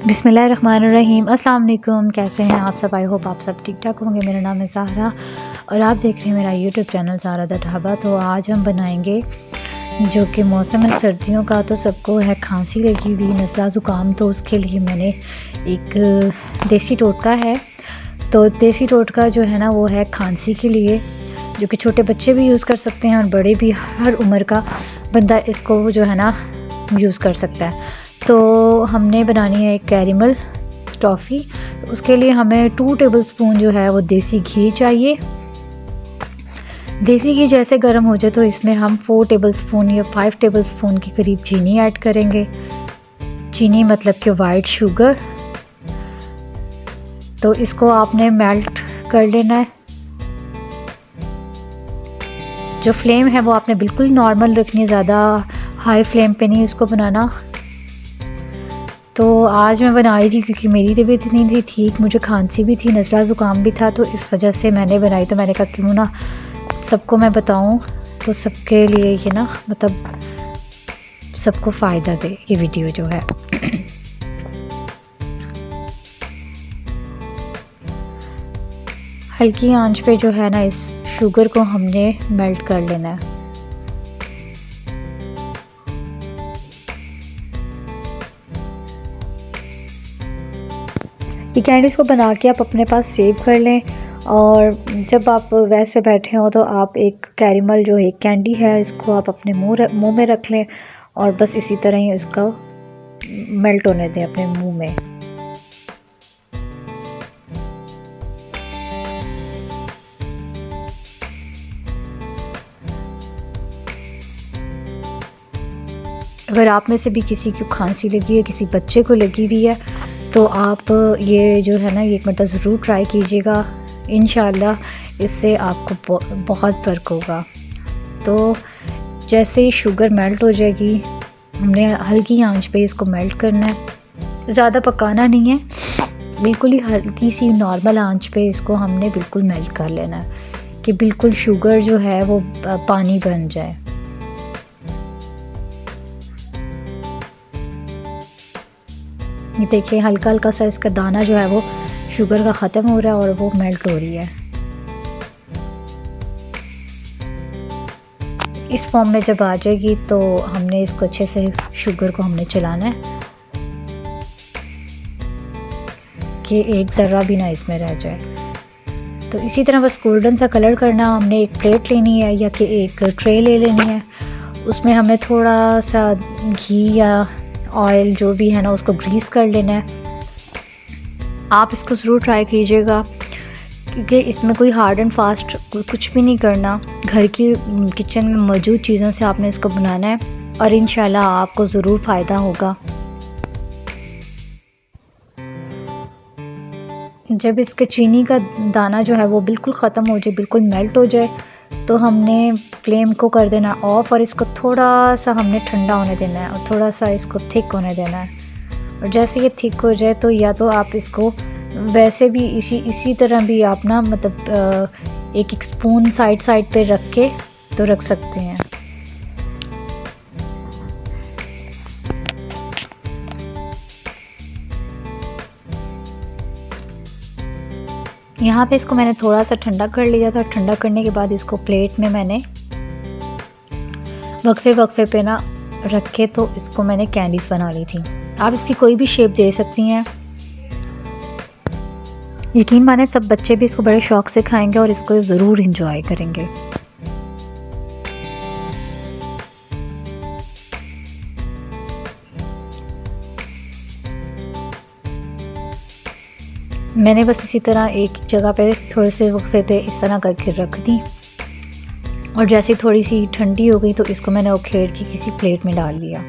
बिस्मिल्लाहिर्रहमानिर्रहीम। अस्सलाम वालेकुम। कैसे हैं आप सब? आई होप आप सब ठीक ठाक होंगे। मेरा नाम है ज़हरा और आप देख रहे हैं मेरा YouTube channel Zahra the dhaba. तो आज हम बनाएंगे, जो कि मौसम है सर्दियों का, तो सबको है खांसी लगी हुई, नज़ला ज़ुकाम, तो उसके लिए मैंने एक देसी टोटका है। तो देसी टोटका जो है ना वो है खांसी के लिए, जो कि छोटे बच्चे भी यूज़ कर सकते हैं और बड़े भी, हर उम्र का बंदा इसको जो है ना यूज़ कर सकता है। तो हमने बनानी है एक कैरेमल टॉफ़ी। उसके लिए हमें 2 टेबलस्पून जो है वो देसी घी चाहिए। देसी घी जैसे गर्म हो जाए तो इसमें हम 4 टेबलस्पून या 5 टेबलस्पून के करीब चीनी ऐड करेंगे। चीनी मतलब कि वाइट शुगर। तो इसको आपने मेल्ट कर लेना है। जो फ्लेम है वो आपने बिल्कुल नॉर्मल रखनी है, ज़्यादा हाई फ्लेम पे नहीं इसको बनाना। तो आज मैं बनाई थी क्योंकि मेरी तबीयत नहीं थी ठीक, मुझे खांसी भी थी, नज़ला ज़ुकाम भी था, तो इस वजह से मैंने बनाई। तो मैंने कहा क्यों ना सबको मैं बताऊं, तो सबके लिए ये ना मतलब सबको फ़ायदा दे ये वीडियो जो है। हल्की आंच पे जो है ना इस शुगर को हमने मेल्ट कर लेना है। ये कैंडीज़ को बना के आप अपने पास सेव कर लें, और जब आप वैसे बैठे हो तो आप एक कैरेमल जो एक कैंडी है इसको आप अपने मुंह में रख लें और बस इसी तरह ही इसका मेल्ट होने दें अपने मुंह में। अगर आप में से भी किसी को खांसी लगी है, किसी बच्चे को लगी हुई है, तो आप ये जो है ना ये एक मतलब ज़रूर ट्राई कीजिएगा। इंशाल्लाह इससे आपको बहुत फ़र्क होगा। तो जैसे ही शुगर मेल्ट हो जाएगी, हमने हल्की आंच पे इसको मेल्ट करना है, ज़्यादा पकाना नहीं है, बिल्कुल ही हल्की सी नॉर्मल आंच पे इसको हमने बिल्कुल मेल्ट कर लेना है कि बिल्कुल शुगर जो है वो पानी बन जाए। ये देखिए हल्का हल्का सा इसका दाना जो है वो शुगर का ख़त्म हो रहा है और वो मेल्ट हो रही है। इस फॉर्म में जब आ जाएगी तो हमने इसको अच्छे से शुगर को हमने चलाना है कि एक ज़र्रा भी ना इसमें रह जाए। तो इसी तरह बस गोल्डन सा कलर करना। हमने एक प्लेट लेनी है या कि एक ट्रे ले लेनी है, उसमें हमने थोड़ा सा घी या ऑयल जो भी है ना उसको ग्रीस कर लेना है। आप इसको ज़रूर ट्राई कीजिएगा क्योंकि इसमें कोई हार्ड एंड फास्ट कुछ भी नहीं करना, घर की किचन में मौजूद चीज़ों से आपने इसको बनाना है और इंशाल्लाह आपको ज़रूर फ़ायदा होगा। जब इसके चीनी का दाना जो है वो बिल्कुल ख़त्म हो जाए, बिल्कुल मेल्ट हो जाए, तो हमने फ्लेम को कर देना ऑफ़ और इसको थोड़ा सा हमने ठंडा होने देना है और थोड़ा सा इसको थिक होने देना है। और जैसे ये थिक हो जाए तो या तो आप इसको वैसे भी इसी तरह भी आप ना मतलब एक स्पून साइड पे रख के तो रख सकते हैं। यहाँ पे इसको मैंने थोड़ा सा ठंडा कर लिया था। ठंडा करने के बाद इसको प्लेट में मैंने वक्फे पे ना रख के तो इसको मैंने कैंडीज़ बना ली थी। आप इसकी कोई भी शेप दे सकती हैं। यकीन माने सब बच्चे भी इसको बड़े शौक़ से खाएंगे और इसको ज़रूर इंजॉय करेंगे। मैंने बस इसी तरह एक जगह पे थोड़े से वक्फे पे इस तरह करके रख दी और जैसे थोड़ी सी ठंडी हो गई तो इसको मैंने उखेड़ के किसी प्लेट में डाल लिया।